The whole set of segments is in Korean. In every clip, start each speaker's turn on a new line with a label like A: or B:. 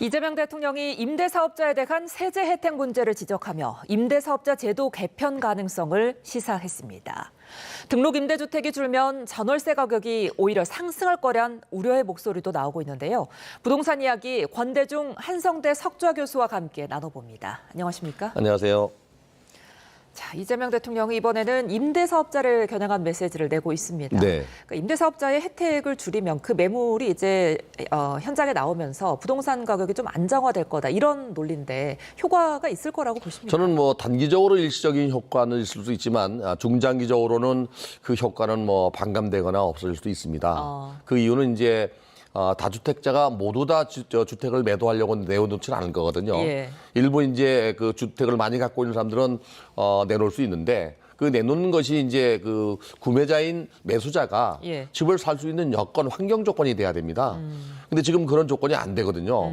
A: 이재명 대통령이 임대사업자에 대한 세제 혜택 문제를 지적하며 임대사업자 제도 개편 가능성을 시사했습니다. 등록 임대주택이 줄면 전월세 가격이 오히려 상승할 거란 우려의 목소리도 나오고 있는데요. 부동산 이야기 권대중 한성대 석좌 교수와 함께 나눠봅니다. 안녕하십니까?
B: 안녕하세요.
A: 자, 이재명 대통령이 이번에는 임대사업자를 겨냥한 메시지를 내고 있습니다.
B: 네.
A: 그러니까 임대사업자의 혜택을 줄이면 그 매물이 이제 현장에 나오면서 부동산 가격이 좀 안정화될 거다 이런 논리인데 효과가 있을 거라고 보십니까?
B: 저는 단기적으로 일시적인 효과는 있을 수 있지만 중장기적으로는 그 효과는 반감되거나 없어질 수도 있습니다. 그 이유는 이제 다주택자가 모두 다 주택을 매도하려고 내어놓지는 않을 거거든요.
A: 예.
B: 일부 이제 그 주택을 많이 갖고 있는 사람들은 내놓을 수 있는데 그 내놓는 것이 이제 그 구매자인 매수자가
A: 예.
B: 집을 살 수 있는 여건, 환경 조건이 돼야 됩니다. 근데 지금 그런 조건이 안 되거든요.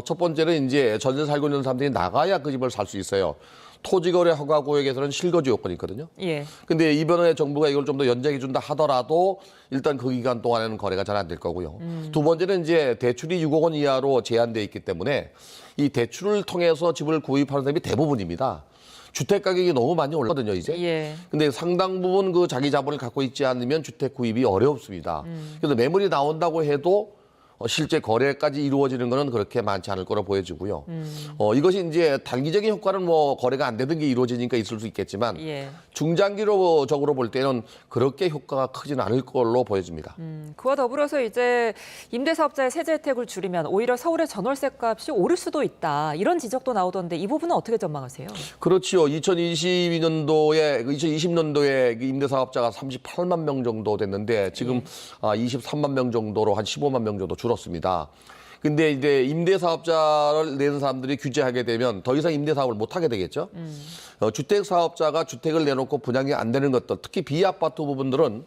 B: 첫 번째는 이제 전세 살고 있는 사람들이 나가야 그 집을 살 수 있어요. 토지거래 허가 구역에서는 실거주 요건이 있거든요.
A: 예.
B: 근데 이번에 정부가 이걸 좀 더 연장해 준다 하더라도 일단 그 기간 동안에는 거래가 잘 안 될 거고요. 두 번째는 이제 대출이 6억 원 이하로 제한돼 있기 때문에 이 대출을 통해서 집을 구입하는 사람이 대부분입니다. 주택 가격이 너무 많이 올랐거든요, 이제.
A: 예.
B: 근데 상당 부분 그 자기 자본을 갖고 있지 않으면 주택 구입이 어렵습니다. 그래서 매물이 나온다고 해도 실제 거래까지 이루어지는 것은 그렇게 많지 않을 거로 보여지고요. 이것이 이제 단기적인 효과는 거래가 안 되던 게 이루어지니까 있을 수 있겠지만
A: 예.
B: 중장기적으로 볼 때는 그렇게 효과가 크지는 않을 걸로 보여집니다.
A: 그와 더불어서 이제 임대사업자의 세제 혜택을 줄이면 오히려 서울의 전월세 값이 오를 수도 있다. 이런 지적도 나오던데 이 부분은 어떻게 전망하세요?
B: 그렇지요. 2020년도에 임대사업자가 38만 명 정도 됐는데 지금 23만 명 정도로 한 15만 명 정도 줄었습니다. 근데 이제 임대사업자를 내는 사람들이 규제하게 되면 더 이상 임대사업을 못 하게 되겠죠. 주택사업자가 주택을 내놓고 분양이 안 되는 것들, 특히 비아파트 부분들은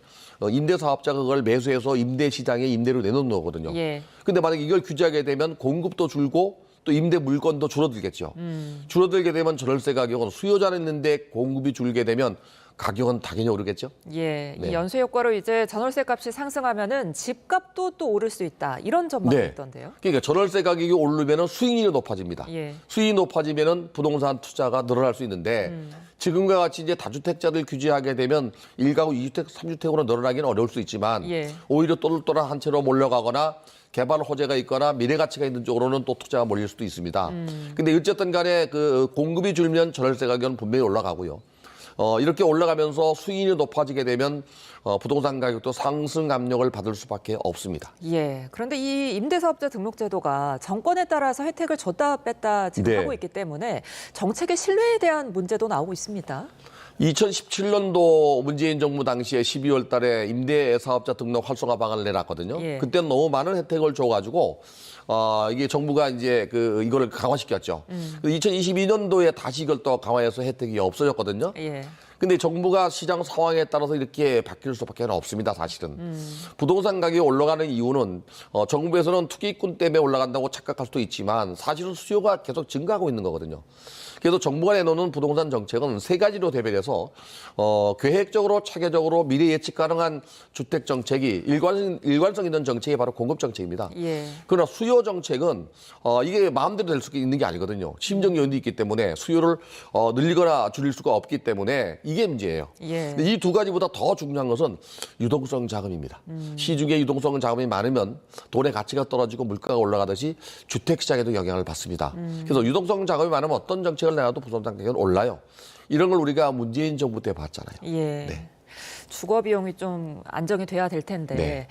B: 임대사업자가 그걸 매수해서 임대시장에 임대로 내놓는 거거든요.
A: 예.
B: 근데 만약에 이걸 규제하게 되면 공급도 줄고 또 임대 물건도 줄어들겠죠. 줄어들게 되면 전월세 가격은 수요자는 있는데 공급이 줄게 되면 가격은 당연히 오르겠죠.
A: 예,
B: 네.
A: 이 연쇄 효과로 이제 전월세 값이 상승하면은 집값도 또 오를 수 있다. 이런 전망이
B: 네.
A: 있던데요.
B: 그러니까 전월세 가격이 오르면은 수익률이 높아집니다.
A: 예.
B: 수익이 높아지면은 부동산 투자가 늘어날 수 있는데 지금과 같이 이제 다주택자들 규제하게 되면 1가구 2주택, 3주택으로 늘어나기는 어려울 수 있지만
A: 예.
B: 오히려 똘똘한 한 채로 몰려가거나 개발 호재가 있거나 미래 가치가 있는 쪽으로는 또 투자가 몰릴 수도 있습니다. 근데 어쨌든 간에 그 공급이 줄면 전월세 가격은 분명히 올라가고요. 이렇게 올라가면서 수익이 높아지게 되면 부동산 가격도 상승 압력을 받을 수밖에 없습니다.
A: 예. 그런데 이 임대사업자 등록제도가 정권에 따라서 혜택을 줬다 뺐다 지금
B: 네.
A: 하고 있기 때문에 정책의 신뢰에 대한 문제도 나오고 있습니다.
B: 2017년도 문재인 정부 당시에 12월 달에 임대사업자 등록 활성화 방안을 내놨거든요.
A: 예.
B: 그때는 너무 많은 혜택을 줘가지고 이게 정부가 이제 이거를 강화시켰죠. 2022년도에 다시 이걸 또 강화해서 혜택이 없어졌거든요.
A: 예.
B: 근데 정부가 시장 상황에 따라서 이렇게 바뀔 수밖에 없습니다, 사실은. 부동산 가격이 올라가는 이유는 정부에서는 투기꾼 때문에 올라간다고 착각할 수도 있지만 사실은 수요가 계속 증가하고 있는 거거든요. 그래서 정부가 내놓는 부동산 정책은 세 가지로 대별해서 계획적으로 체계적으로 미래 예측 가능한 주택 정책이 일관성 있는 정책이 바로 공급 정책입니다.
A: 예.
B: 그러나 수요 정책은 이게 마음대로 될 수 있는 게 아니거든요. 심정 요인도 있기 때문에 수요를 늘리거나 줄일 수가 없기 때문에 이게 문제예요.
A: 예.
B: 이 두 가지보다 더 중요한 것은 유동성 자금입니다. 시중에 유동성 자금이 많으면 돈의 가치가 떨어지고 물가가 올라가듯이 주택 시장에도 영향을 받습니다. 그래서 유동성 자금이 많으면 어떤 정책을 내놔도 부동산 가격은 올라요. 이런 걸 우리가 문재인 정부 때 봤잖아요.
A: 예.
B: 네.
A: 주거 비용이 좀 안정이 돼야 될 텐데
B: 네.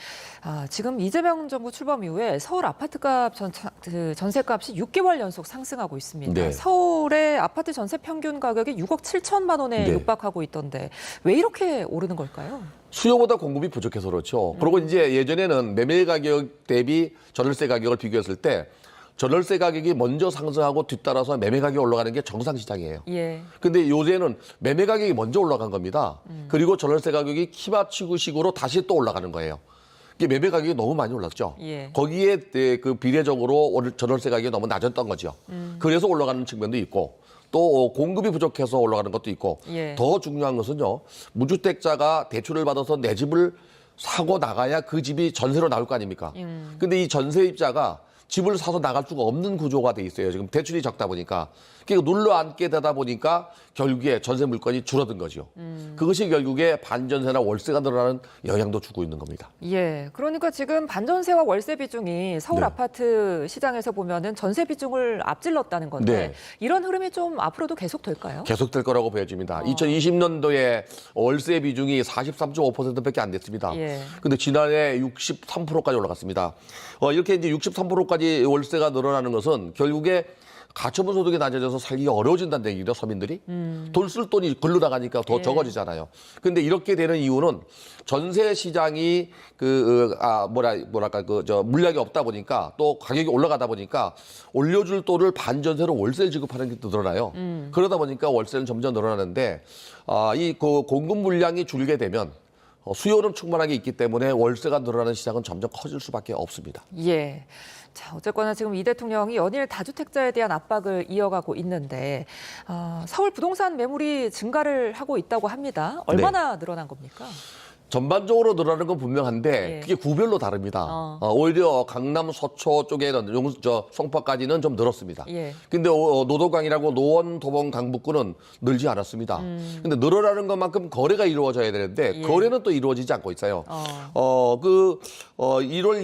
A: 지금 이재명 정부 출범 이후에 서울 아파트값 전세값이 6개월 연속 상승하고 있습니다.
B: 네.
A: 서울의 아파트 전세 평균 가격이 6억 7천만 원에
B: 네.
A: 육박하고 있던데 왜 이렇게 오르는 걸까요?
B: 수요보다 공급이 부족해서 그렇죠. 그리고 이제 예전에는 매매 가격 대비 전월세 가격을 비교했을 때 전월세 가격이 먼저 상승하고 뒤따라서 매매 가격이 올라가는 게 정상 시장이에요.
A: 예.
B: 근데 요새는 매매 가격이 먼저 올라간 겁니다. 그리고 전월세 가격이 키 맞추기식으로 다시 또 올라가는 거예요. 이게 매매 가격이 너무 많이 올랐죠.
A: 예.
B: 거기에 그 비례적으로 전월세 가격이 너무 낮았던 거죠. 그래서 올라가는 측면도 있고 또 공급이 부족해서 올라가는 것도 있고
A: 예.
B: 더 중요한 것은요. 무주택자가 대출을 받아서 내 집을 사고 나가야 그 집이 전세로 나올 거 아닙니까? 근데 이 전세입자가 집을 사서 나갈 수가 없는 구조가 돼 있어요. 지금 대출이 적다 보니까. 그러니까 눌러 앉게 되다 보니까 결국에 전세 물건이 줄어든 거죠. 그것이 결국에 반전세나 월세가 늘어나는 영향도 주고 있는 겁니다.
A: 예, 그러니까 지금 반전세와 월세 비중이 서울
B: 네.
A: 아파트 시장에서 보면은 전세 비중을 앞질렀다는 건데
B: 네.
A: 이런 흐름이 좀 앞으로도 계속 될까요?
B: 계속될 거라고 보여집니다. 2020년도에 월세 비중이 43.5%밖에 안 됐습니다.
A: 예.
B: 근데 지난해 63%까지 올라갔습니다. 이렇게 이제 63%까지 월세가 늘어나는 것은 결국에 가처분 소득이 낮아져서 살기가 어려워진다는 얘기죠, 서민들이. 돈 쓸 돈이 글로 나가니까 더
A: 예.
B: 적어지잖아요. 근데 이렇게 되는 이유는 전세 시장이 물량이 없다 보니까 또 가격이 올라가다 보니까 올려줄 돈을 반전세로 월세를 지급하는 게 늘어나요. 그러다 보니까 월세는 점점 늘어나는데 공급 물량이 줄게 되면 수요는 충분하게 있기 때문에 월세가 늘어나는 시장은 점점 커질 수밖에 없습니다.
A: 예. 자, 어쨌거나 지금 이 대통령이 연일 다주택자에 대한 압박을 이어가고 있는데 서울 부동산 매물이 증가를 하고 있다고 합니다. 얼마나 늘어난 겁니까?
B: 전반적으로 늘어나는 건 분명한데
A: 예.
B: 그게 구별로 다릅니다. 오히려 강남 서초 쪽에는 송파까지는 좀 늘었습니다.
A: 예.
B: 근데 노도강이라고 노원, 도봉, 강북구는 늘지 않았습니다. 근데 늘어나는 것만큼 거래가 이루어져야 되는데
A: 예.
B: 거래는 또 이루어지지 않고 있어요. 1월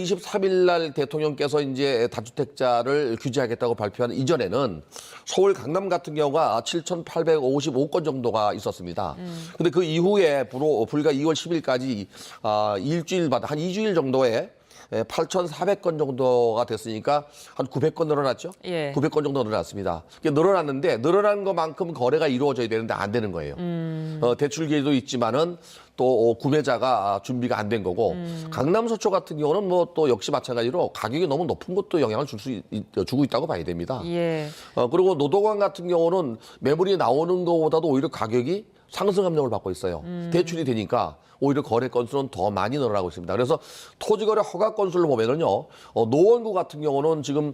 B: 23일 날 대통령께서 이제 다주택자를 규제하겠다고 발표한 이전에는 서울 강남 같은 경우가 7,855건 정도가 있었습니다. 근데 그 이후에 불과 2월 10일까지 일주일마다 한 2주일 정도에 8,400건 정도가 됐으니까 한 900건 늘어났죠?
A: 예.
B: 900건 정도 늘어났습니다. 늘어났는데 늘어난 것만큼 거래가 이루어져야 되는데 안 되는 거예요. 대출 기회도 있지만은 또 구매자가 준비가 안 된 거고 강남 서초 같은 경우는 뭐 또 역시 마찬가지로 가격이 너무 높은 것도 영향을 주고 있다고 봐야 됩니다.
A: 예.
B: 그리고 노도강 같은 경우는 매물이 나오는 것보다도 오히려 가격이 상승 압력을 받고 있어요. 대출이 되니까 오히려 거래 건수는 더 많이 늘어나고 있습니다. 그래서 토지거래 허가 건수를 보면은요, 노원구 같은 경우는 지금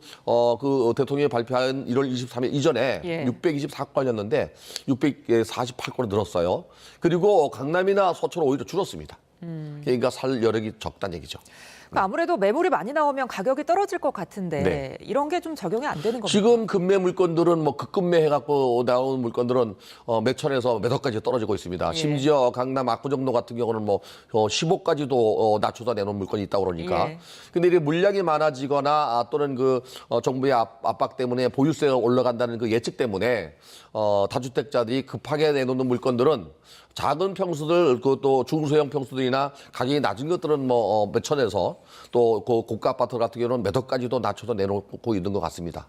B: 그 대통령이 발표한 1월 23일 이전에
A: 예.
B: 624건이었는데 648건으로 늘었어요. 그리고 강남이나 서초는 오히려 줄었습니다. 그러니까 살 여력이 적다는 얘기죠.
A: 그러니까 아무래도 매물이 많이 나오면 가격이 떨어질 것 같은데
B: 네.
A: 이런 게 좀 적용이 안 되는 겁니다.
B: 지금 급매 물건들은 뭐 급급매 해갖고 나온 물건들은 몇 천에서 몇 억까지 떨어지고 있습니다.
A: 예.
B: 심지어 강남 압구정동 같은 경우는 뭐 15까지도 낮춰서 내놓은 물건이 있다고 그러니까.
A: 예.
B: 근데 이게 물량이 많아지거나 또는 정부의 압박 때문에 보유세가 올라간다는 그 예측 때문에 다주택자들이 급하게 내놓는 물건들은 작은 평수들, 또 중소형 평수들이나 가격이 낮은 것들은 뭐 몇 천에서 또 그 고가 아파트 같은 경우는 몇 억까지도 낮춰서 내놓고 있는 것 같습니다.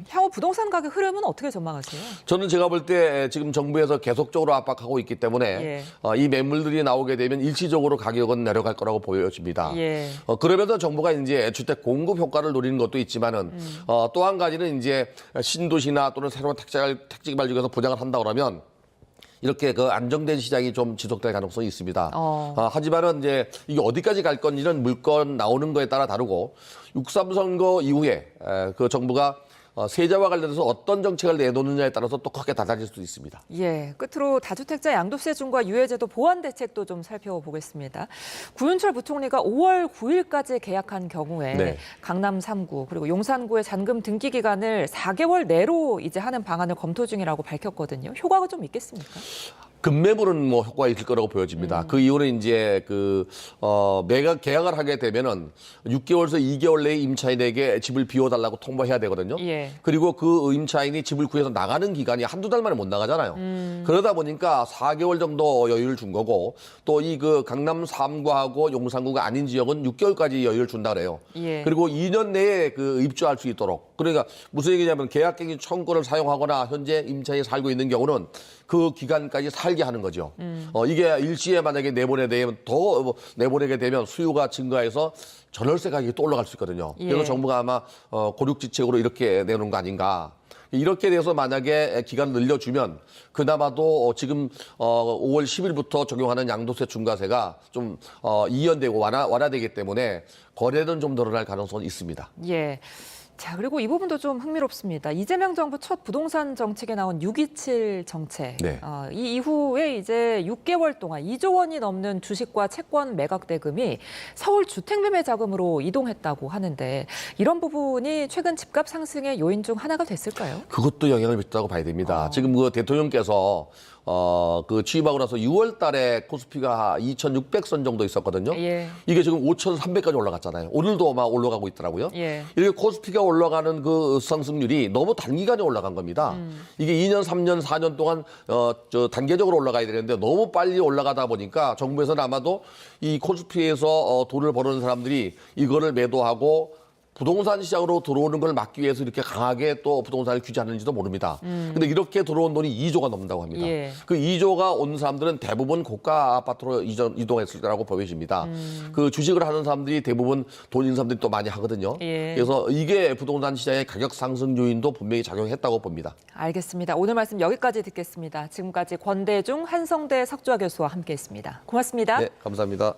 A: 향후 부동산 가격 흐름은 어떻게 전망하세요?
B: 저는 제가 볼 때 지금 정부에서 계속적으로 압박하고 있기 때문에
A: 예.
B: 이 매물들이 나오게 되면 일시적으로 가격은 내려갈 거라고 보여집니다.
A: 예.
B: 그러면서 정부가 이제 주택 공급 효과를 노리는 것도 있지만은 또 한 가지는 이제 신도시나 또는 새로운 택지 개발 지역에서 분양을 한다 그러면 이렇게 안정된 시장이 좀 지속될 가능성이 있습니다. 하지만은 이제 이게 어디까지 갈 건지는 물건 나오는 거에 따라 다르고 6.3 선거 이후에 그 정부가 세제와 관련해서 어떤 정책을 내놓느냐에 따라서 또 크게 달라질 수도 있습니다.
A: 예, 끝으로 다주택자 양도세 중과 유예제도 보완 대책도 좀 살펴보겠습니다. 구윤철 부총리가 5월 9일까지 계약한 경우에
B: 네.
A: 강남 3구 그리고 용산구의 잔금 등기 기간을 4개월 내로 이제 하는 방안을 검토 중이라고 밝혔거든요. 효과가 좀 있겠습니까?
B: 급매물은 뭐 효과가 있을 거라고 보여집니다. 그 이유는 이제 매각 계약을 하게 되면은 6개월에서 2개월 내에 임차인에게 집을 비워달라고 통보해야 되거든요.
A: 예.
B: 그리고 그 임차인이 집을 구해서 나가는 기간이 한두 달 만에 못 나가잖아요. 그러다 보니까 4개월 정도 여유를 준 거고 또 강남 3구하고 용산구가 아닌 지역은 6개월까지 여유를 준다 그래요.
A: 예.
B: 그리고 2년 내에 입주할 수 있도록. 그러니까 무슨 얘기냐면 계약갱신 청구를 사용하거나 현재 임차인이 살고 있는 경우는 그 기간까지 살게 하는 거죠. 이게 일시에 만약에 내보내게 되면 수요가 증가해서 전월세 가격이 또 올라갈 수 있거든요. 그래서
A: 예.
B: 정부가 아마 고륙지책으로 이렇게 내놓은 거 아닌가. 이렇게 돼서 만약에 기간을 늘려주면 그나마도 지금 5월 10일부터 적용하는 양도세 중과세가 좀 이연되고 완화되기 때문에 거래는 좀 늘어날 가능성은 있습니다.
A: 예. 자, 그리고 이 부분도 좀 흥미롭습니다. 이재명 정부 첫 부동산 정책에 나온 627 정책.
B: 네.
A: 이 이후에 이제 6개월 동안 2조 원이 넘는 주식과 채권 매각 대금이 서울 주택매매 자금으로 이동했다고 하는데 이런 부분이 최근 집값 상승의 요인 중 하나가 됐을까요?
B: 그것도 영향을 미쳤다고 봐야 됩니다. 지금 그 대통령께서 그 취임하고 나서 6월 달에 코스피가 2,600선 정도 있었거든요.
A: 예.
B: 이게 지금 5,300까지 올라갔잖아요. 오늘도 막 올라가고 있더라고요.
A: 예.
B: 이렇게 코스피가 올라가는 그 상승률이 너무 단기간에 올라간 겁니다. 이게 2년, 3년, 4년 동안 단계적으로 올라가야 되는데 너무 빨리 올라가다 보니까 정부에서는 아마도 이 코스피에서 돈을 버는 사람들이 이거를 매도하고 부동산 시장으로 들어오는 걸 막기 위해서 이렇게 강하게 또 부동산을 규제하는지도 모릅니다. 근데 이렇게 들어온 돈이 2조가 넘는다고 합니다.
A: 예.
B: 그 2조가 온 사람들은 대부분 고가 아파트로 이동했을 거라고 보여집니다. 그 주식을 하는 사람들이 대부분 돈 있는 사람들이 또 많이 하거든요.
A: 예.
B: 그래서 이게 부동산 시장의 가격 상승 요인도 분명히 작용했다고 봅니다.
A: 알겠습니다. 오늘 말씀 여기까지 듣겠습니다. 지금까지 권대중 한성대 석좌 교수와 함께했습니다. 고맙습니다.
B: 네, 감사합니다.